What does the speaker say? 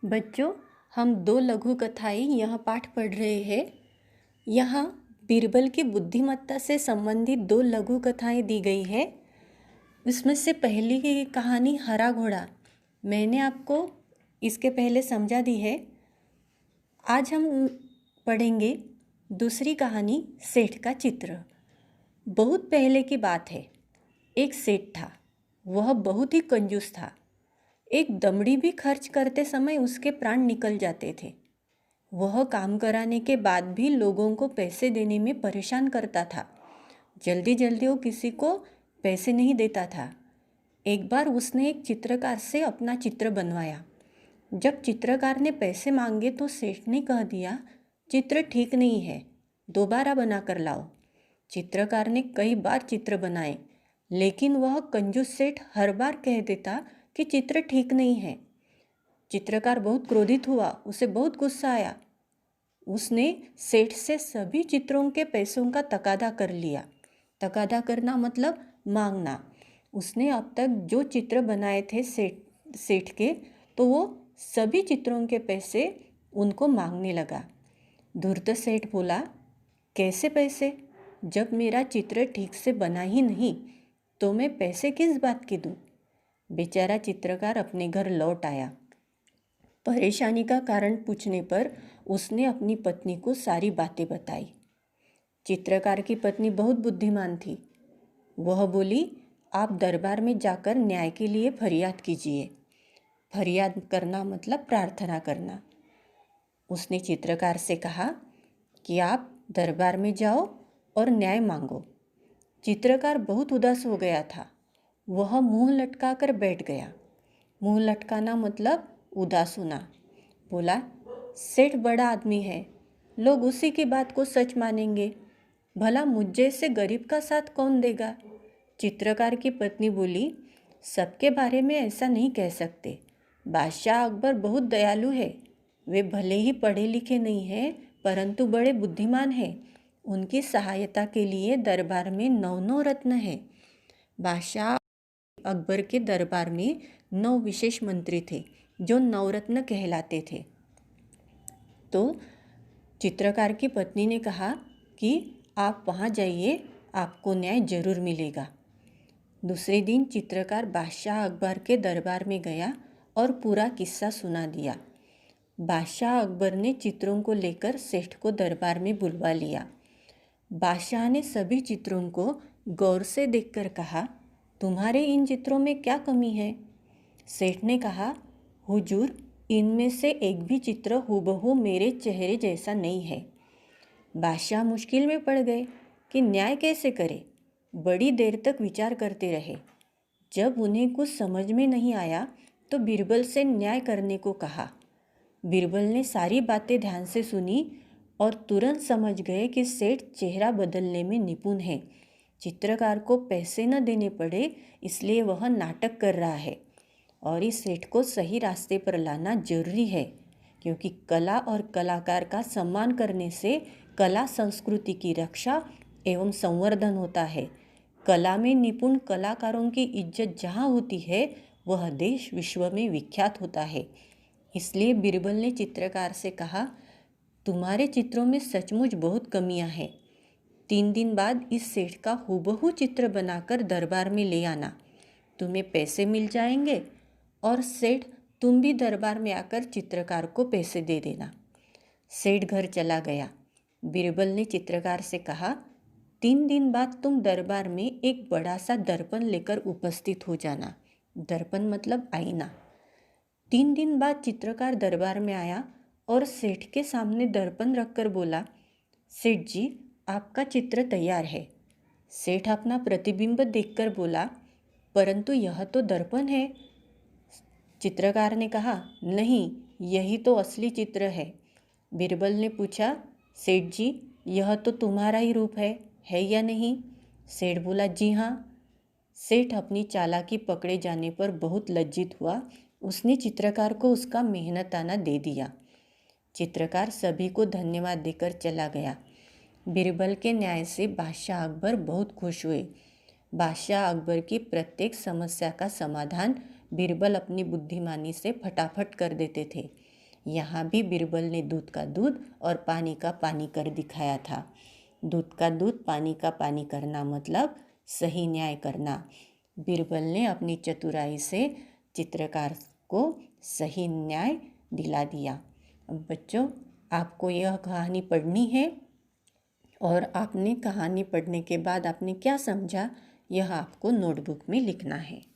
बच्चों, हम दो लघु कथाएं यहाँ पाठ पढ़ रहे हैं। यहाँ बीरबल की बुद्धिमत्ता से संबंधित दो लघु कथाएं दी गई है। इसमें से पहली की कहानी हरा घोड़ा मैंने आपको इसके पहले समझा दी है। आज हम पढ़ेंगे दूसरी कहानी सेठ का चित्र। बहुत पहले की बात है। एक सेठ था। वह बहुत ही कंजूस था। एक दमड़ी भी खर्च करते समय उसके प्राण निकल जाते थे। वह काम कराने के बाद भी लोगों को पैसे देने में परेशान करता था। जल्दी जल्दी वो किसी को पैसे नहीं देता था। एक बार उसने एक चित्रकार से अपना चित्र बनवाया। जब चित्रकार ने पैसे मांगे तो सेठ ने कह दिया, चित्र ठीक नहीं है, दोबारा बना कर लाओ। चित्रकार ने कई बार चित्र बनाए, लेकिन वह कंजूस सेठ हर बार कह देता कि चित्र ठीक नहीं है। चित्रकार बहुत क्रोधित हुआ, उसे बहुत गुस्सा आया। उसने सेठ से सभी चित्रों के पैसों का तकादा कर लिया। तकादा करना मतलब मांगना। उसने अब तक जो चित्र बनाए थे सेठ के, तो वो सभी चित्रों के पैसे उनको मांगने लगा। धूर्त सेठ बोला, कैसे पैसे? जब मेरा चित्र ठीक से बना ही नहीं तो मैं पैसे किस बात के दूँ? बेचारा चित्रकार अपने घर लौट आया। परेशानी का कारण पूछने पर उसने अपनी पत्नी को सारी बातें बताई। चित्रकार की पत्नी बहुत बुद्धिमान थी। वह बोली, आप दरबार में जाकर न्याय के लिए फरियाद कीजिए। फरियाद करना मतलब प्रार्थना करना। उसने चित्रकार से कहा कि आप दरबार में जाओ और न्याय मांगो। चित्रकार बहुत उदास हो गया था। वह मुंह लटका कर बैठ गया। मुंह लटकाना मतलब उदास होना। बोला, सेठ बड़ा आदमी है, लोग उसी की बात को सच मानेंगे। भला मुझ जैसे गरीब का साथ कौन देगा? चित्रकार की पत्नी बोली, सबके बारे में ऐसा नहीं कह सकते। बादशाह अकबर बहुत दयालु है। वे भले ही पढ़े लिखे नहीं हैं, परंतु बड़े बुद्धिमान हैं। उनकी सहायता के लिए दरबार में 9 रत्न हैं। बादशाह अकबर के दरबार में 9 विशेष मंत्री थे जो नवरत्न कहलाते थे। तो चित्रकार की पत्नी ने कहा कि आप वहाँ जाइए, आपको न्याय जरूर मिलेगा। दूसरे दिन चित्रकार बादशाह अकबर के दरबार में गया और पूरा किस्सा सुना दिया। बादशाह अकबर ने चित्रों को लेकर सेठ को दरबार में बुलवा लिया। बादशाह ने सभी चित्रों को गौर से देखकर कहा, तुम्हारे इन चित्रों में क्या कमी है? सेठ ने कहा, हुजूर, इनमें से एक भी चित्र हूबहू मेरे चेहरे जैसा नहीं है। बादशाह मुश्किल में पड़ गए कि न्याय कैसे करे। बड़ी देर तक विचार करते रहे। जब उन्हें कुछ समझ में नहीं आया तो बीरबल से न्याय करने को कहा। बीरबल ने सारी बातें ध्यान से सुनी और तुरंत समझ गए कि सेठ चेहरा बदलने में निपुण है। चित्रकार को पैसे न देने पड़े, इसलिए वह नाटक कर रहा है और इस सेठ को सही रास्ते पर लाना जरूरी है, क्योंकि कला और कलाकार का सम्मान करने से कला संस्कृति की रक्षा एवं संवर्धन होता है। कला में निपुण कलाकारों की इज्जत जहाँ होती है, वह देश विश्व में विख्यात होता है। इसलिए बीरबल ने चित्रकार से कहा, तुम्हारे चित्रों में सचमुच बहुत कमियां हैं। 3 दिन बाद इस सेठ का हूबहू चित्र बनाकर दरबार में ले आना। तुम्हें पैसे मिल जाएंगे और सेठ तुम भी दरबार में आकर चित्रकार को पैसे दे देना। सेठ घर चला गया। बीरबल ने चित्रकार से कहा, 3 दिन बाद तुम दरबार में एक बड़ा सा दर्पण लेकर उपस्थित हो जाना। दर्पण मतलब आईना। 3 दिन बाद चित्रकार दरबार में आया और सेठ के सामने दर्पण रखकर बोला, सेठ जी, आपका चित्र तैयार है। सेठ अपना प्रतिबिंब देखकर बोला, परंतु यह तो दर्पण है। चित्रकार ने कहा, नहीं, यही तो असली चित्र है। बीरबल ने पूछा, सेठ जी, यह तो तुम्हारा ही रूप है या नहीं? सेठ बोला, जी हाँ। सेठ अपनी चालाकी पकड़े जाने पर बहुत लज्जित हुआ। उसने चित्रकार को उसका मेहनताना दे दिया। चित्रकार सभी को धन्यवाद देकर चला गया। बीरबल के न्याय से बादशाह अकबर बहुत खुश हुए। बादशाह अकबर की प्रत्येक समस्या का समाधान बीरबल अपनी बुद्धिमानी से फटाफट कर देते थे। यहाँ भी बीरबल ने दूध का दूध और पानी का पानी कर दिखाया था। दूध का दूध पानी का पानी करना मतलब सही न्याय करना। बीरबल ने अपनी चतुराई से चित्रकार को सही न्याय दिला दिया। अब बच्चों, आपको यह कहानी पढ़नी है और आपने कहानी पढ़ने के बाद आपने क्या समझा, यह आपको नोटबुक में लिखना है।